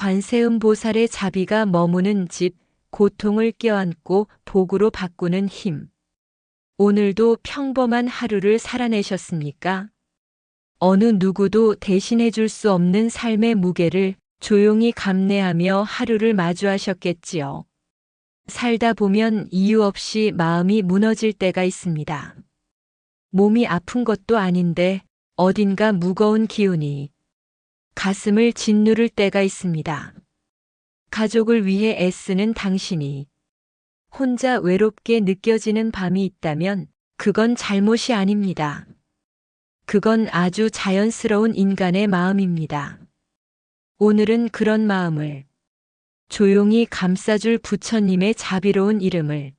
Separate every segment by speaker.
Speaker 1: 관세음보살의 자비가 머무는 집, 고통을 껴안고 복으로 바꾸는 힘. 오늘도 평범한 하루를 살아내셨습니까? 어느 누구도 대신해 줄 수 없는 삶의 무게를 조용히 감내하며 하루를 마주하셨겠지요. 살다 보면 이유 없이 마음이 무너질 때가 있습니다. 몸이 아픈 것도 아닌데 어딘가 무거운 기운이 가슴을 짓누를 때가 있습니다. 가족을 위해 애쓰는 당신이 혼자 외롭게 느껴지는 밤이 있다면 그건 잘못이 아닙니다. 그건 아주 자연스러운 인간의 마음입니다. 오늘은 그런 마음을 조용히 감싸줄 부처님의 자비로운 이름을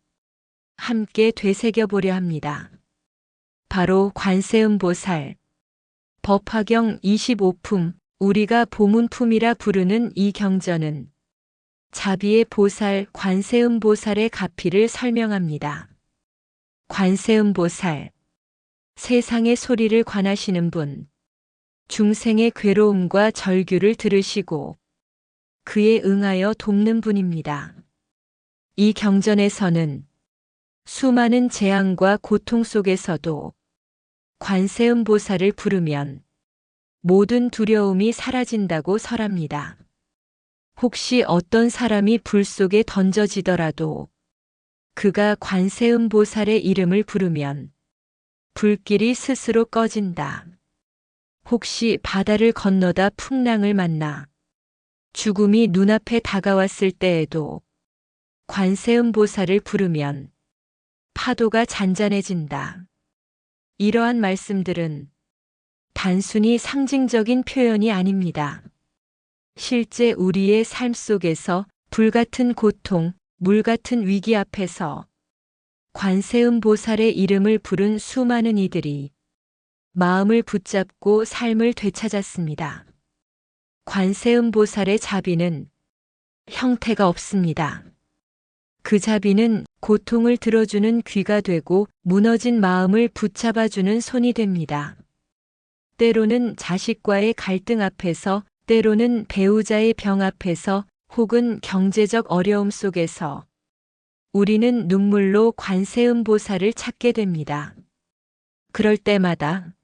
Speaker 1: 함께 되새겨 보려 합니다. 바로 관세음보살. 법화경 25품, 우리가 보문품이라 부르는 이 경전은 자비의 보살 관세음보살의 가피를 설명합니다. 관세음보살. 세상의 소리를 관하시는 분. 중생의 괴로움과 절규를 들으시고 그에 응하여 돕는 분입니다. 이 경전에서는 수많은 재앙과 고통 속에서도 관세음보살을 부르면 모든 두려움이 사라진다고 설합니다. 혹시 어떤 사람이 불 속에 던져지더라도 그가 관세음보살의 이름을 부르면 불길이 스스로 꺼진다. 혹시 바다를 건너다 풍랑을 만나 죽음이 눈앞에 다가왔을 때에도 관세음보살을 부르면 파도가 잔잔해진다. 이러한 말씀들은 단순히 상징적인 표현이 아닙니다. 실제 우리의 삶 속에서 불같은 고통, 물같은 위기 앞에서 관세음보살의 이름을 부른 수많은 이들이 마음을 붙잡고 삶을 되찾았습니다. 관세음보살의 자비는 형태가 없습니다. 그 자비는 고통을 들어주는 귀가 되고 무너진 마음을 붙잡아주는 손이 됩니다. 때로는 자식과의 갈등 앞에서, 때로는 배우자의 병 앞에서, 혹은 경제적 어려움 속에서 우리는 눈물로 관세음보살을 찾게 됩니다. 그럴 때마다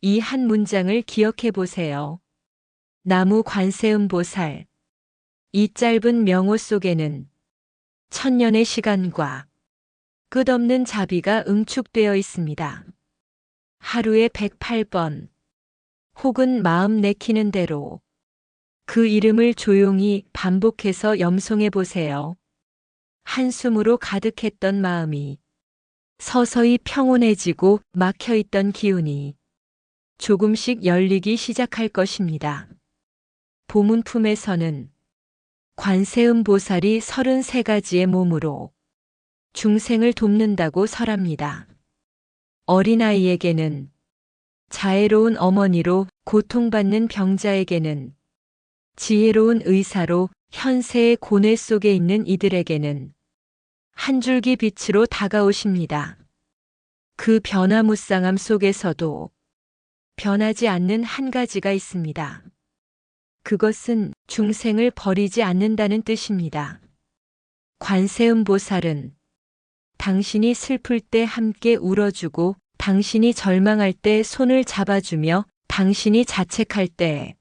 Speaker 1: 이 한 문장을 기억해 보세요. 나무 관세음보살. 이 짧은 명호 속에는 천년의 시간과 끝없는 자비가 응축되어 있습니다. 하루에 108번 혹은 마음 내키는 대로 그 이름을 조용히 반복해서 염송해 보세요. 한숨으로 가득했던 마음이 서서히 평온해지고 막혀있던 기운이 조금씩 열리기 시작할 것입니다. 보문품에서는 관세음보살이 33가지의 몸으로 중생을 돕는다고 설합니다. 어린아이에게는 자애로운 어머니로, 고통받는 병자에게는 지혜로운 의사로, 현세의 고뇌 속에 있는 이들에게는 한 줄기 빛으로 다가오십니다. 그 변화무쌍함 속에서도 변하지 않는 한 가지가 있습니다. 그것은 중생을 버리지 않는다는 뜻입니다. 관세음보살은 당신이 슬플 때 함께 울어주고, 당신이 절망할 때 손을 잡아주며, 당신이 자책할 때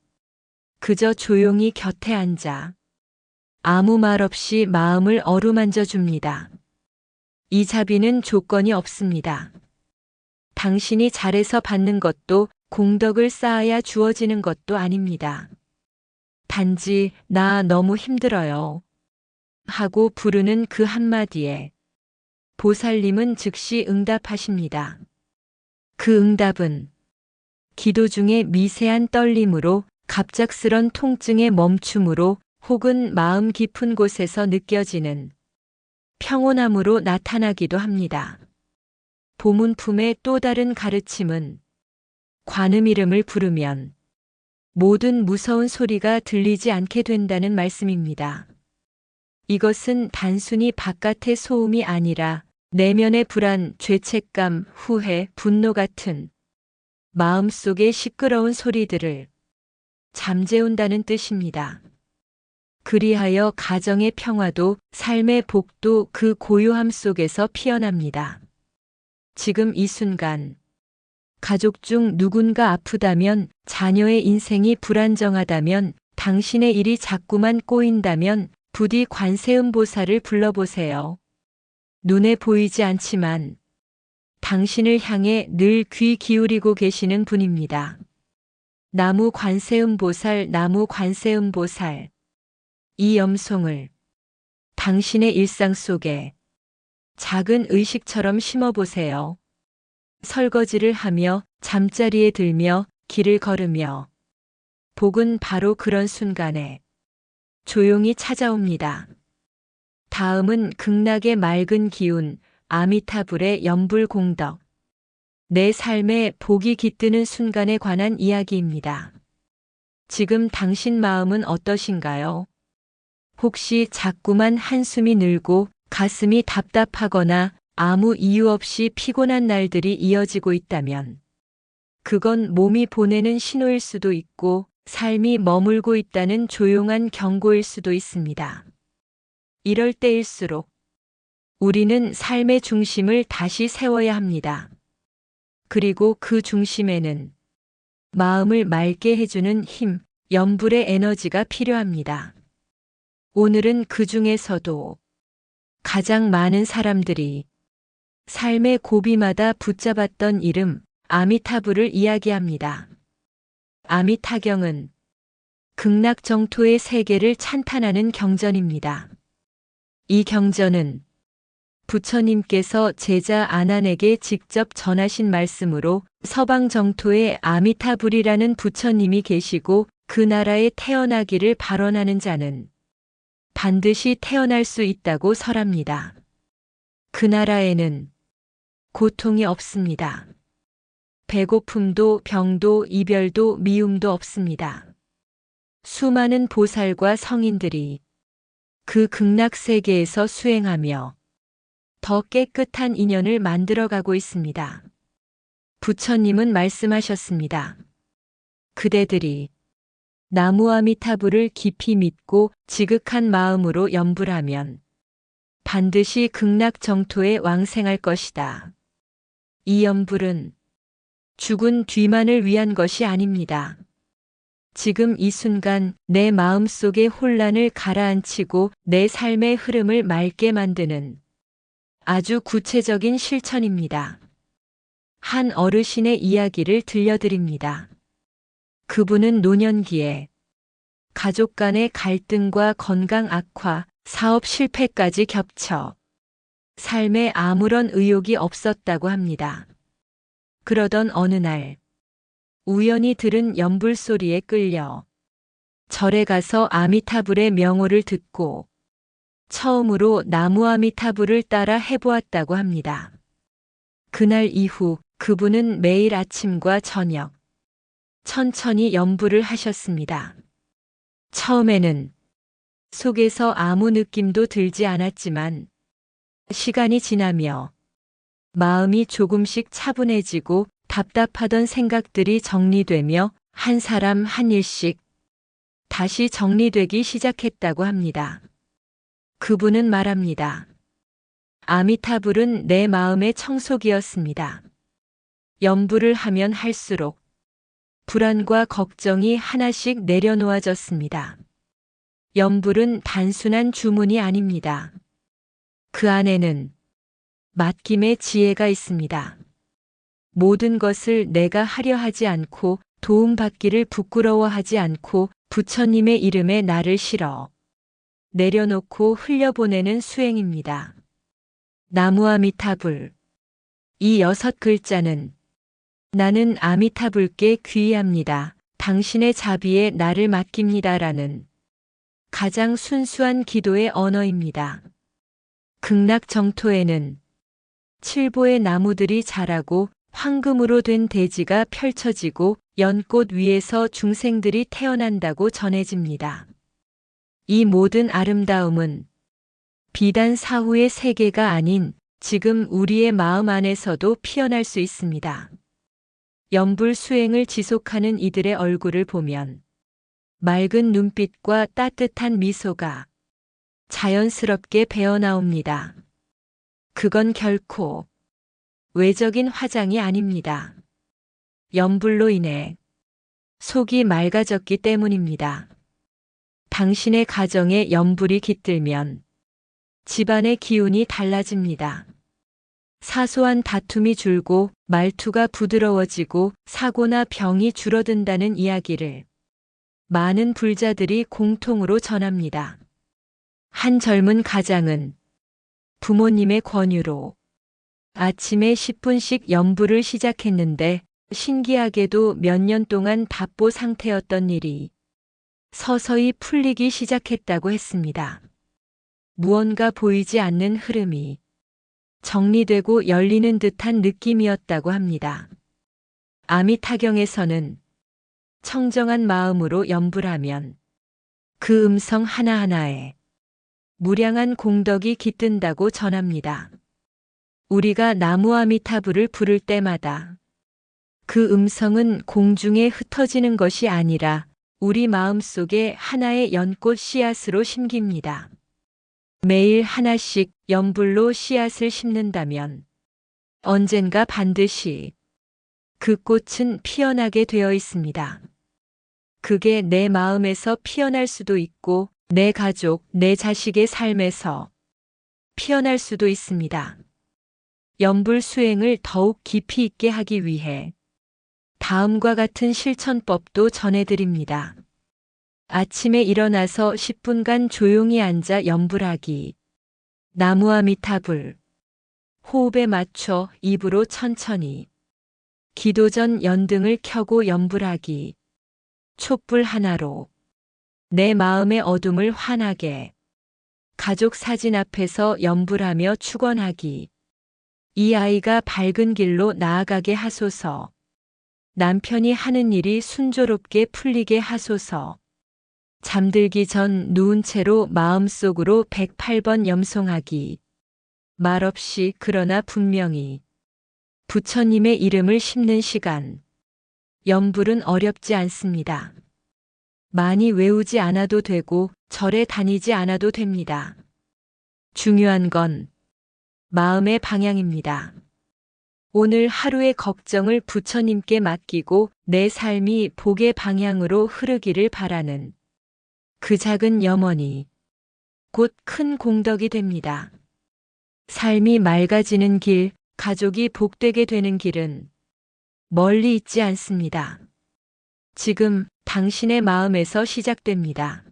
Speaker 1: 그저 조용히 곁에 앉아 아무 말 없이 마음을 어루만져 줍니다. 이 자비는 조건이 없습니다. 당신이 잘해서 받는 것도, 공덕을 쌓아야 주어지는 것도 아닙니다. 단지 나 너무 힘들어요 하고 부르는 그 한마디에 보살님은 즉시 응답하십니다. 그 응답은 기도 중에 미세한 떨림으로, 갑작스런 통증의 멈춤으로, 혹은 마음 깊은 곳에서 느껴지는 평온함으로 나타나기도 합니다. 보문품의 또 다른 가르침은 관음 이름을 부르면 모든 무서운 소리가 들리지 않게 된다는 말씀입니다. 이것은 단순히 바깥의 소음이 아니라 내면의 불안, 죄책감, 후회, 분노 같은 마음속의 시끄러운 소리들을 잠재운다는 뜻입니다. 그리하여 가정의 평화도 삶의 복도 그 고요함 속에서 피어납니다. 지금 이 순간 가족 중 누군가 아프다면, 자녀의 인생이 불안정하다면, 당신의 일이 자꾸만 꼬인다면 부디 관세음보살을 불러보세요. 눈에 보이지 않지만 당신을 향해 늘 귀 기울이고 계시는 분입니다. 나무 관세음보살, 나무 관세음보살. 이 염송을 당신의 일상 속에 작은 의식처럼 심어보세요. 설거지를 하며, 잠자리에 들며, 길을 걸으며. 복은 바로 그런 순간에 조용히 찾아옵니다. 다음은 극락의 맑은 기운, 아미타불의 연불공덕. 내 삶에 복이 깃드는 순간에 관한 이야기입니다. 지금 당신 마음은 어떠신가요? 혹시 자꾸만 한숨이 늘고 가슴이 답답하거나 아무 이유 없이 피곤한 날들이 이어지고 있다면, 그건 몸이 보내는 신호일 수도 있고 삶이 머물고 있다는 조용한 경고일 수도 있습니다. 이럴 때일수록 우리는 삶의 중심을 다시 세워야 합니다. 그리고 그 중심에는 마음을 맑게 해주는 힘, 연불의 에너지가 필요합니다. 오늘은 그 중에서도 가장 많은 사람들이 삶의 고비마다 붙잡았던 이름, 아미타불을 이야기합니다. 아미타경은 극락정토의 세계를 찬탄하는 경전입니다. 이 경전은 부처님께서 제자 아난에게 직접 전하신 말씀으로 서방정토에 아미타불이라는 부처님이 계시고 그 나라에 태어나기를 발언하는 자는 반드시 태어날 수 있다고 설합니다. 그 나라에는 고통이 없습니다. 배고픔도 병도 이별도 미움도 없습니다. 수많은 보살과 성인들이 그 극락 세계에서 수행하며 더 깨끗한 인연을 만들어가고 있습니다. 부처님은 말씀하셨습니다. 그대들이 나무 아미타불을 깊이 믿고 지극한 마음으로 연불하면 반드시 극락 정토에 왕생할 것이다. 이 연불은 죽은 뒤만을 위한 것이 아닙니다. 지금 이 순간 내 마음속의 혼란을 가라앉히고 내 삶의 흐름을 맑게 만드는 아주 구체적인 실천입니다. 한 어르신의 이야기를 들려드립니다. 그분은 노년기에 가족 간의 갈등과 건강 악화, 사업 실패까지 겹쳐 삶에 아무런 의욕이 없었다고 합니다. 그러던 어느 날 우연히 들은 연불 소리에 끌려 절에 가서 아미타불의 명호를 듣고 처음으로 나무 아미타불을 따라 해보았다고 합니다. 그날 이후 그분은 매일 아침과 저녁 천천히 연불을 하셨습니다. 처음에는 속에서 아무 느낌도 들지 않았지만 시간이 지나며 마음이 조금씩 차분해지고 답답하던 생각들이 정리되며 한 사람 한 일씩 다시 정리되기 시작했다고 합니다. 그분은 말합니다. 아미타불은 내 마음의 청소기였습니다. 연불을 하면 할수록 불안과 걱정이 하나씩 내려놓아졌습니다. 연불은 단순한 주문이 아닙니다. 그 안에는 맡김의 지혜가 있습니다. 모든 것을 내가 하려 하지 않고 도움받기를 부끄러워하지 않고 부처님의 이름에 나를 실어 내려놓고 흘려보내는 수행입니다. 나무 아미타불. 이 6글자는 나는 아미타불께 귀의합니다. 당신의 자비에 나를 맡깁니다라는 가장 순수한 기도의 언어입니다. 극락 정토에는 칠보의 나무들이 자라고 황금으로 된 대지가 펼쳐지고 연꽃 위에서 중생들이 태어난다고 전해집니다. 이 모든 아름다움은 비단 사후의 세계가 아닌 지금 우리의 마음 안에서도 피어날 수 있습니다. 연불 수행을 지속하는 이들의 얼굴을 보면 맑은 눈빛과 따뜻한 미소가 자연스럽게 배어나옵니다. 그건 결코 외적인 화장이 아닙니다. 염불로 인해 속이 맑아졌기 때문입니다. 당신의 가정에 염불이 깃들면 집안의 기운이 달라집니다. 사소한 다툼이 줄고 말투가 부드러워지고 사고나 병이 줄어든다는 이야기를 많은 불자들이 공통으로 전합니다. 한 젊은 가장은 부모님의 권유로 아침에 10분씩 염불을 시작했는데 신기하게도 몇 년 동안 답보 상태였던 일이 서서히 풀리기 시작했다고 했습니다. 무언가 보이지 않는 흐름이 정리되고 열리는 듯한 느낌이었다고 합니다. 아미타경에서는 청정한 마음으로 염불하면 그 음성 하나하나에 무량한 공덕이 깃든다고 전합니다. 우리가 나무아미타불을 부를 때마다 그 음성은 공중에 흩어지는 것이 아니라 우리 마음속에 하나의 연꽃 씨앗으로 심깁니다. 매일 하나씩 염불로 씨앗을 심는다면 언젠가 반드시 그 꽃은 피어나게 되어 있습니다. 그게 내 마음에서 피어날 수도 있고 내 가족, 내 자식의 삶에서 피어날 수도 있습니다. 염불 수행을 더욱 깊이 있게 하기 위해 다음과 같은 실천법도 전해드립니다. 아침에 일어나서 10분간 조용히 앉아 염불하기. 나무아미타불. 호흡에 맞춰 입으로 천천히. 기도 전 연등을 켜고 염불하기. 촛불 하나로 내 마음의 어둠을 환하게. 가족 사진 앞에서 염불하며 축원하기. 이 아이가 밝은 길로 나아가게 하소서. 남편이 하는 일이 순조롭게 풀리게 하소서. 잠들기 전 누운 채로 마음속으로 108번 염송하기. 말없이 그러나 분명히 부처님의 이름을 심는 시간. 염불은 어렵지 않습니다. 많이 외우지 않아도 되고 절에 다니지 않아도 됩니다. 중요한 건 마음의 방향입니다. 오늘 하루의 걱정을 부처님께 맡기고 내 삶이 복의 방향으로 흐르기를 바라는 그 작은 염원이 곧 큰 공덕이 됩니다. 삶이 맑아지는 길, 가족이 복되게 되는 길은 멀리 있지 않습니다. 지금 당신의 마음에서 시작됩니다.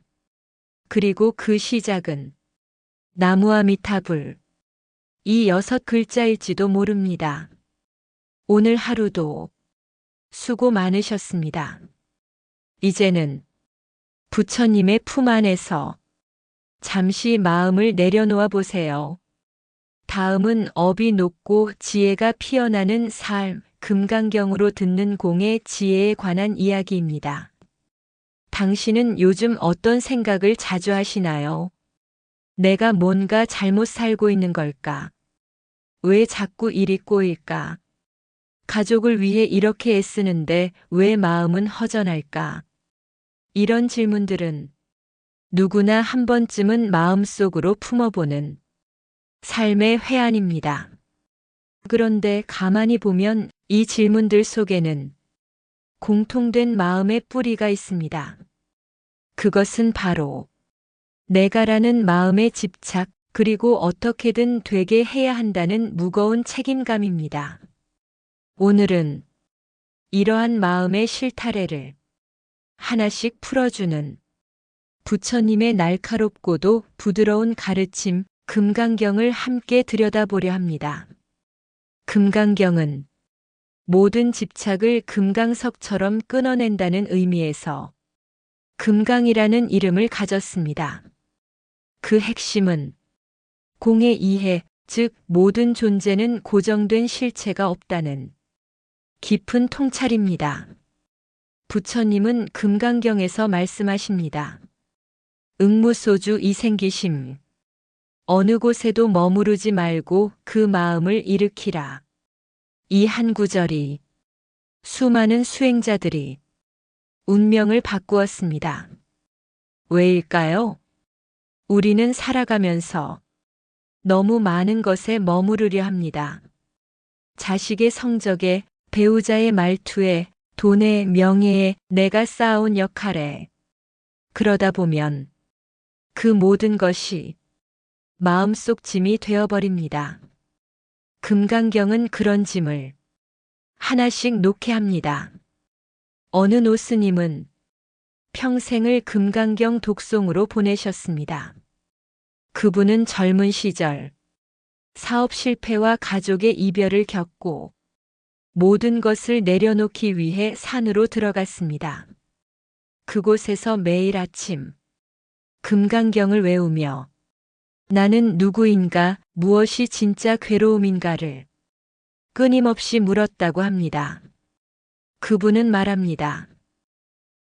Speaker 1: 그리고 그 시작은 나무아미타불, 이 6글자일지도 모릅니다. 오늘 하루도 수고 많으셨습니다. 이제는 부처님의 품 안에서 잠시 마음을 내려놓아 보세요. 다음은 업이 높고 지혜가 피어나는 삶, 금강경으로 듣는 공의 지혜에 관한 이야기입니다. 당신은 요즘 어떤 생각을 자주 하시나요? 내가 뭔가 잘못 살고 있는 걸까? 왜 자꾸 일이 꼬일까? 가족을 위해 이렇게 애쓰는데 왜 마음은 허전할까? 이런 질문들은 누구나 한 번쯤은 마음속으로 품어보는 삶의 회한입니다. 그런데 가만히 보면 이 질문들 속에는 공통된 마음의 뿌리가 있습니다. 그것은 바로 내가라는 마음의 집착, 그리고 어떻게든 되게 해야 한다는 무거운 책임감입니다. 오늘은 이러한 마음의 실타래를 하나씩 풀어주는 부처님의 날카롭고도 부드러운 가르침, 금강경을 함께 들여다보려 합니다. 금강경은 모든 집착을 금강석처럼 끊어낸다는 의미에서 금강이라는 이름을 가졌습니다. 그 핵심은 공의 이해, 즉 모든 존재는 고정된 실체가 없다는 깊은 통찰입니다. 부처님은 금강경에서 말씀하십니다. 응무소주 이생기심. 어느 곳에도 머무르지 말고 그 마음을 일으키라. 이 한 구절이 수많은 수행자들이 운명을 바꾸었습니다. 왜일까요? 우리는 살아가면서 너무 많은 것에 머무르려 합니다. 자식의 성적에, 배우자의 말투에, 돈에, 명예에, 내가 쌓아온 역할에. 그러다 보면 그 모든 것이 마음속 짐이 되어버립니다. 금강경은 그런 짐을 하나씩 놓게 합니다. 어느 노스님은 평생을 금강경 독송으로 보내셨습니다. 그분은 젊은 시절 사업 실패와 가족의 이별을 겪고 모든 것을 내려놓기 위해 산으로 들어갔습니다. 그곳에서 매일 아침 금강경을 외우며 나는 누구인가, 무엇이 진짜 괴로움인가를 끊임없이 물었다고 합니다. 그분은 말합니다.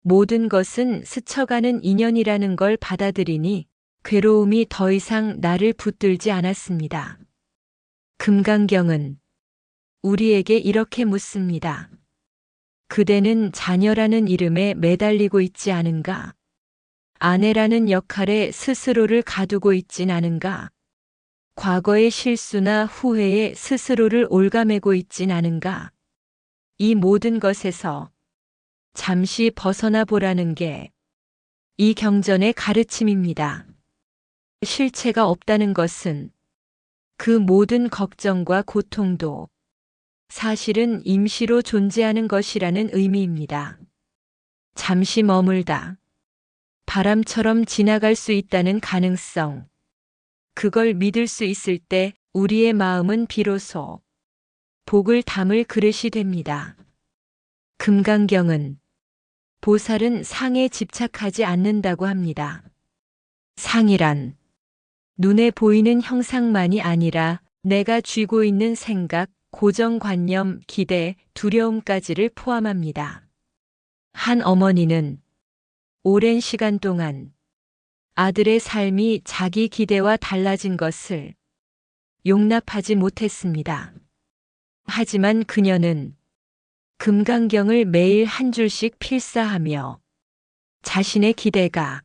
Speaker 1: 모든 것은 스쳐가는 인연이라는 걸 받아들이니 괴로움이 더 이상 나를 붙들지 않았습니다. 금강경은 우리에게 이렇게 묻습니다. 그대는 자녀라는 이름에 매달리고 있지 않은가? 아내라는 역할에 스스로를 가두고 있진 않은가? 과거의 실수나 후회에 스스로를 옭아매고 있진 않은가? 이 모든 것에서 잠시 벗어나 보라는 게 이 경전의 가르침입니다. 실체가 없다는 것은 그 모든 걱정과 고통도 사실은 임시로 존재하는 것이라는 의미입니다. 잠시 머물다 바람처럼 지나갈 수 있다는 가능성, 그걸 믿을 수 있을 때 우리의 마음은 비로소 복을 담을 그릇이 됩니다. 금강경은 보살은 상에 집착하지 않는다고 합니다. 상이란 눈에 보이는 형상만이 아니라 내가 쥐고 있는 생각, 고정관념, 기대, 두려움까지를 포함합니다. 한 어머니는 오랜 시간 동안 아들의 삶이 자기 기대와 달라진 것을 용납하지 못했습니다. 하지만 그녀는 금강경을 매일 한 줄씩 필사하며 자신의 기대가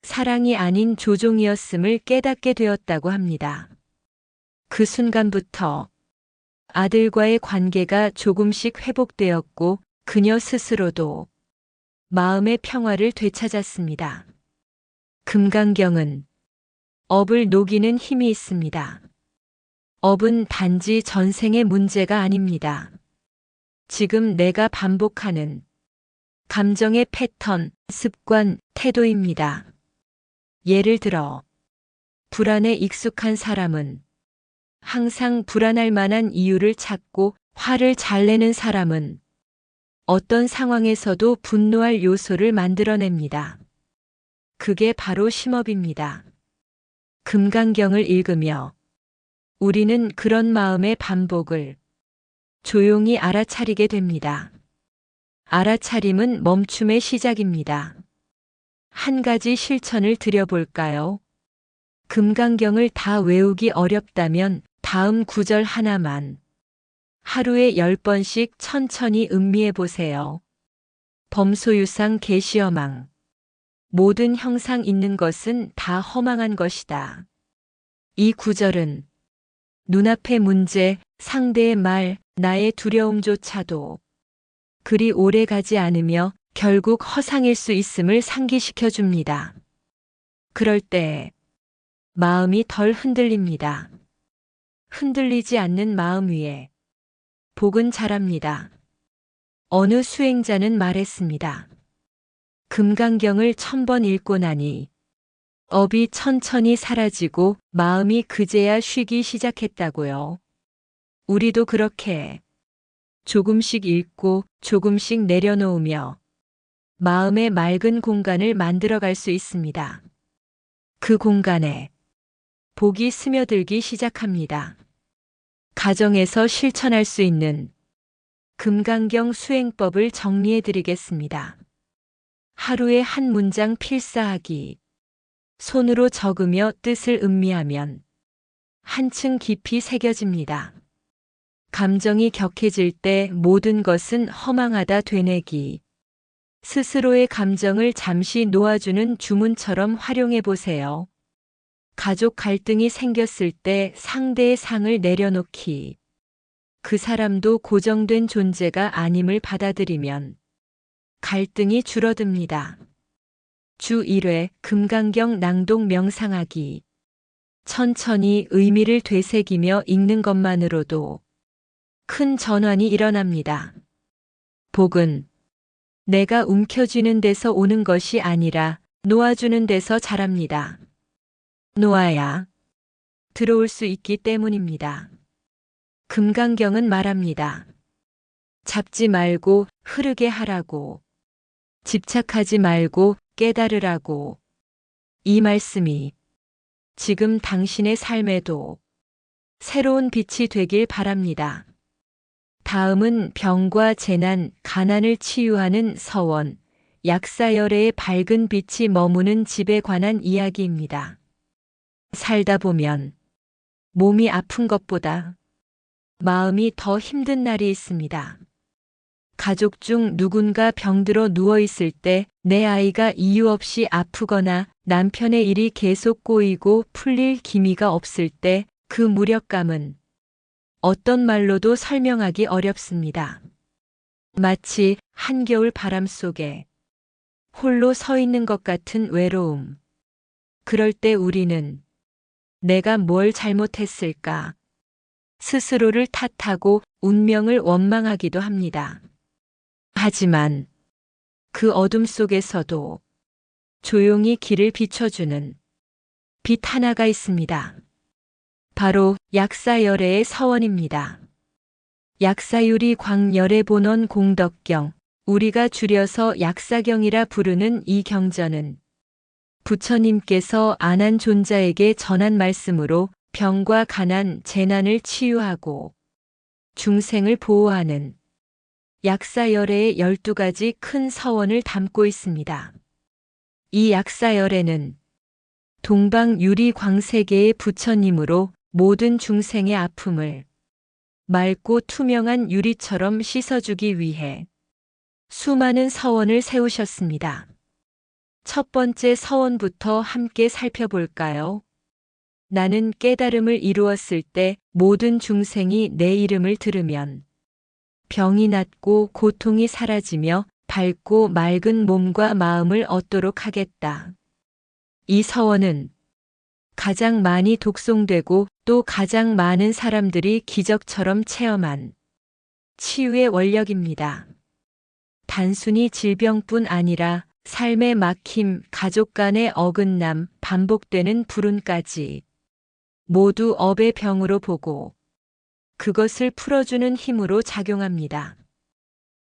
Speaker 1: 사랑이 아닌 조종이었음을 깨닫게 되었다고 합니다. 그 순간부터 아들과의 관계가 조금씩 회복되었고 그녀 스스로도 마음의 평화를 되찾았습니다. 금강경은 업을 녹이는 힘이 있습니다. 업은 단지 전생의 문제가 아닙니다. 지금 내가 반복하는 감정의 패턴, 습관, 태도입니다. 예를 들어, 불안에 익숙한 사람은 항상 불안할 만한 이유를 찾고 화를 잘 내는 사람은 어떤 상황에서도 분노할 요소를 만들어냅니다. 그게 바로 심업입니다. 금강경을 읽으며 우리는 그런 마음의 반복을 조용히 알아차리게 됩니다. 알아차림은 멈춤의 시작입니다. 한 가지 실천을 드려볼까요? 금강경을 다 외우기 어렵다면 다음 구절 하나만 하루에 10번씩 천천히 음미해 보세요. 범소유상 계시어망. 모든 형상 있는 것은 다 허망한 것이다. 이 구절은 눈앞의 문제, 상대의 말, 나의 두려움조차도 그리 오래 가지 않으며 결국 허상일 수 있음을 상기시켜 줍니다. 그럴 때 마음이 덜 흔들립니다. 흔들리지 않는 마음 위에 복은 자랍니다. 어느 수행자는 말했습니다. 금강경을 1000번 읽고 나니 업이 천천히 사라지고 마음이 그제야 쉬기 시작했다고요. 우리도 그렇게 조금씩 읽고 조금씩 내려놓으며 마음의 맑은 공간을 만들어갈 수 있습니다. 그 공간에 복이 스며들기 시작합니다. 가정에서 실천할 수 있는 금강경 수행법을 정리해 드리겠습니다. 하루에 한 문장 필사하기. 손으로 적으며 뜻을 음미하면 한층 깊이 새겨집니다. 감정이 격해질 때 모든 것은 허망하다 되뇌기. 스스로의 감정을 잠시 놓아주는 주문처럼 활용해 보세요. 가족 갈등이 생겼을 때 상대의 상을 내려놓기. 그 사람도 고정된 존재가 아님을 받아들이면 갈등이 줄어듭니다. 주 1회 금강경 낭독 명상하기. 천천히 의미를 되새기며 읽는 것만으로도 큰 전환이 일어납니다. 복은 내가 움켜쥐는 데서 오는 것이 아니라 놓아주는 데서 자랍니다. 놓아야 들어올 수 있기 때문입니다. 금강경은 말합니다. 잡지 말고 흐르게 하라고. 집착하지 말고 깨달으라고. 이 말씀이 지금 당신의 삶에도 새로운 빛이 되길 바랍니다. 다음은 병과 재난, 가난을 치유하는 서원, 약사열애의 밝은 빛이 머무는 집에 관한 이야기입니다. 살다 보면 몸이 아픈 것보다 마음이 더 힘든 날이 있습니다. 가족 중 누군가 병들어 누워있을 때 내 아이가 이유 없이 아프거나 남편의 일이 계속 꼬이고 풀릴 기미가 없을 때 그 무력감은 어떤 말로도 설명하기 어렵습니다. 마치 한겨울 바람 속에 홀로 서 있는 것 같은 외로움. 그럴 때 우리는 내가 뭘 잘못했을까? 스스로를 탓하고 운명을 원망하기도 합니다. 하지만 그 어둠 속에서도 조용히 길을 비춰주는 빛 하나가 있습니다. 바로 약사열애의 서원입니다. 약사유리 광열애본원 공덕경, 우리가 줄여서 약사경이라 부르는 이 경전은 부처님께서 아난존자에게 전한 말씀으로 병과 가난, 재난을 치유하고 중생을 보호하는 약사열애의 12가지 큰 서원을 담고 있습니다. 이 약사열애는 동방유리광세계의 부처님으로 모든 중생의 아픔을 맑고 투명한 유리처럼 씻어주기 위해 수많은 서원을 세우셨습니다. 첫 번째 서원부터 함께 살펴볼까요? 나는 깨달음을 이루었을 때 모든 중생이 내 이름을 들으면 병이 낫고 고통이 사라지며 밝고 맑은 몸과 마음을 얻도록 하겠다. 이 서원은 가장 많이 독송되고 또 가장 많은 사람들이 기적처럼 체험한 치유의 원력입니다. 단순히 질병뿐 아니라 삶의 막힘, 가족 간의 어긋남, 반복되는 불운까지 모두 업의 병으로 보고 그것을 풀어주는 힘으로 작용합니다.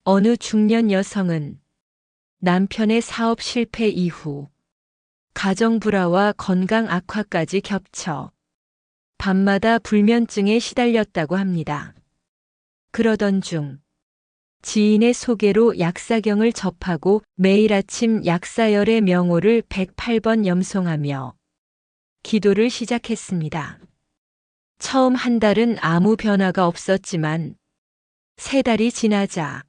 Speaker 1: 어느 중년 여성은 남편의 사업 실패 이후 가정 불화와 건강 악화까지 겹쳐 밤마다 불면증에 시달렸다고 합니다. 그러던 중 지인의 소개로 약사경을 접하고 매일 아침 약사열의 명호를 108번 염송하며 기도를 시작했습니다. 처음 한 달은 아무 변화가 없었지만 3달이 지나자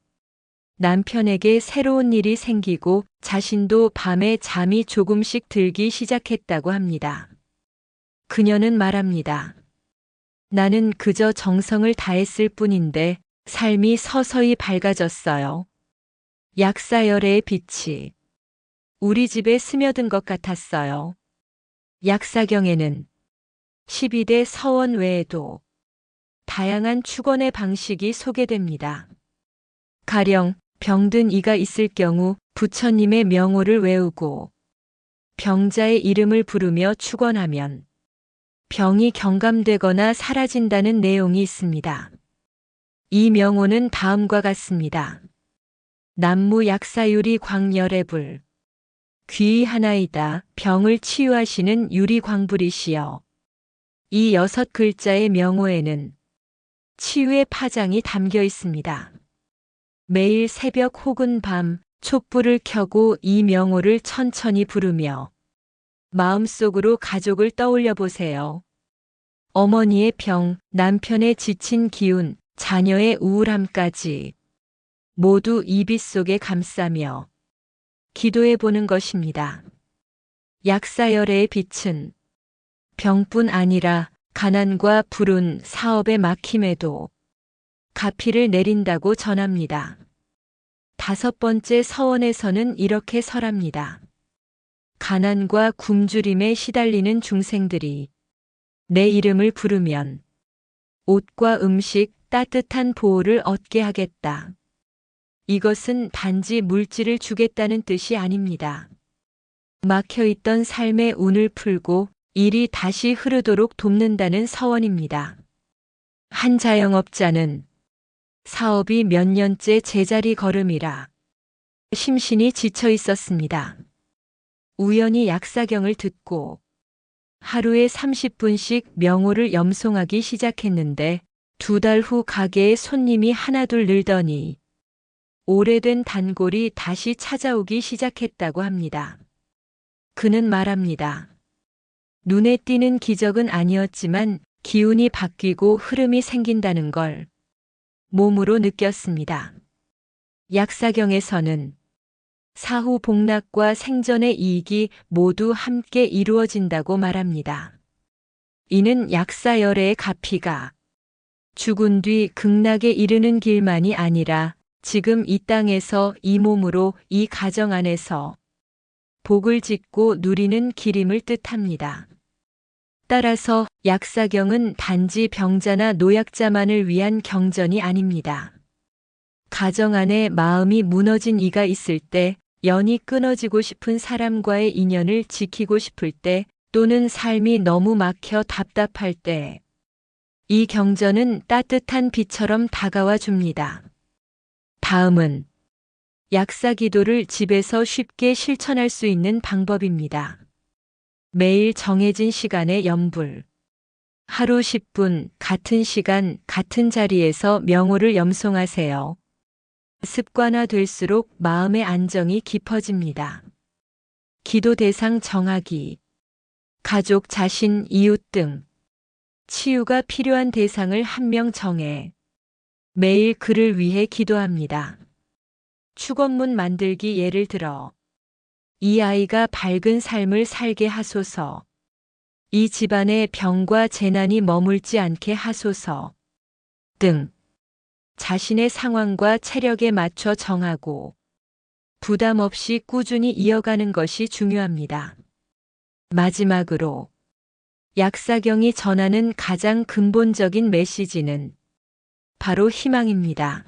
Speaker 1: 남편에게 새로운 일이 생기고 자신도 밤에 잠이 조금씩 들기 시작했다고 합니다. 그녀는 말합니다. 나는 그저 정성을 다했을 뿐인데 삶이 서서히 밝아졌어요. 약사열애의 빛이 우리 집에 스며든 것 같았어요. 약사경에는 12대 서원 외에도 다양한 축원의 방식이 소개됩니다. 가령 병든 이가 있을 경우 부처님의 명호를 외우고 병자의 이름을 부르며 축원하면 병이 경감되거나 사라진다는 내용이 있습니다. 이 명호는 다음과 같습니다. 남무 약사유리 광열애불. 귀하나이다. 병을 치유하시는 유리광불이시여. 이 6글자의 명호에는 치유의 파장이 담겨 있습니다. 매일 새벽 혹은 밤 촛불을 켜고 이 명호를 천천히 부르며 마음속으로 가족을 떠올려 보세요. 어머니의 병, 남편의 지친 기운, 자녀의 우울함까지 모두 이 빛 속에 감싸며 기도해 보는 것입니다. 약사열애의 빛은 병뿐 아니라 가난과 불운, 사업의 막힘에도 가피를 내린다고 전합니다. 5번째 서원에서는 이렇게 설합니다. 가난과 굶주림에 시달리는 중생들이 내 이름을 부르면 옷과 음식, 따뜻한 보호를 얻게 하겠다. 이것은 단지 물질을 주겠다는 뜻이 아닙니다. 막혀있던 삶의 운을 풀고 일이 다시 흐르도록 돕는다는 서원입니다. 한 자영업자는 사업이 몇 년째 제자리 걸음이라 심신이 지쳐 있었습니다. 우연히 약사경을 듣고 하루에 30분씩 명호를 염송하기 시작했는데 2달 후 가게에 손님이 하나둘 늘더니 오래된 단골이 다시 찾아오기 시작했다고 합니다. 그는 말합니다. 눈에 띄는 기적은 아니었지만 기운이 바뀌고 흐름이 생긴다는 걸 몸으로 느꼈습니다. 약사경에서는 사후 복락과 생전의 이익이 모두 함께 이루어진다고 말합니다. 이는 약사열애의 가피가 죽은 뒤 극락에 이르는 길만이 아니라 지금 이 땅에서 이 몸으로 이 가정 안에서 복을 짓고 누리는 길임을 뜻합니다. 따라서 약사경은 단지 병자나 노약자만을 위한 경전이 아닙니다. 가정 안에 마음이 무너진 이가 있을 때, 연이 끊어지고 싶은 사람과의 인연을 지키고 싶을 때, 또는 삶이 너무 막혀 답답할 때, 이 경전은 따뜻한 빛처럼 다가와 줍니다. 다음은 약사 기도를 집에서 쉽게 실천할 수 있는 방법입니다. 매일 정해진 시간에 염불. 하루 10분 같은 시간 같은 자리에서 명호를 염송하세요. 습관화될수록 마음의 안정이 깊어집니다. 기도 대상 정하기. 가족, 자신, 이웃 등 치유가 필요한 대상을 한 명 정해 매일 그를 위해 기도합니다. 축원문 만들기. 예를 들어 이 아이가 밝은 삶을 살게 하소서. 이 집안에 병과 재난이 머물지 않게 하소서. 등 자신의 상황과 체력에 맞춰 정하고 부담 없이 꾸준히 이어가는 것이 중요합니다. 마지막으로 약사경이 전하는 가장 근본적인 메시지는 바로 희망입니다.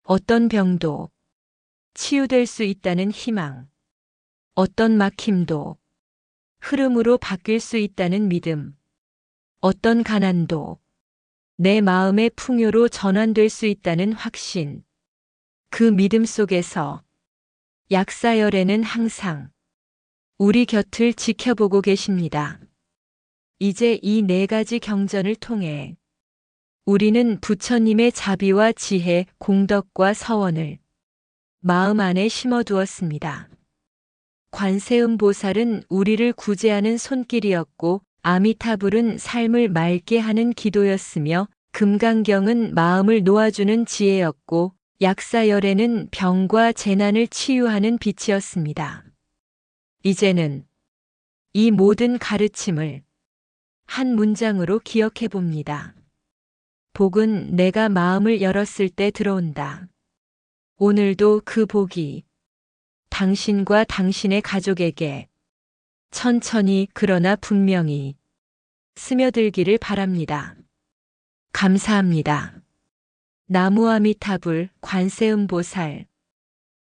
Speaker 1: 어떤 병도 치유될 수 있다는 희망, 어떤 막힘도 흐름으로 바뀔 수 있다는 믿음, 어떤 가난도 내 마음의 풍요로 전환될 수 있다는 확신. 그 믿음 속에서 약사열애는 항상 우리 곁을 지켜보고 계십니다. 이제 이 4가지 경전을 통해 우리는 부처님의 자비와 지혜, 공덕과 서원을 마음 안에 심어두었습니다. 관세음 보살은 우리를 구제하는 손길이었고 아미타불은 삶을 맑게 하는 기도였으며 금강경은 마음을 놓아주는 지혜였고 약사열애는 병과 재난을 치유하는 빛이었습니다. 이제는 이 모든 가르침을 한 문장으로 기억해 봅니다. 복은 내가 마음을 열었을 때 들어온다. 오늘도 그 복이 당신과 당신의 가족에게 천천히 그러나 분명히 스며들기를 바랍니다. 감사합니다. 나무아미타불 관세음보살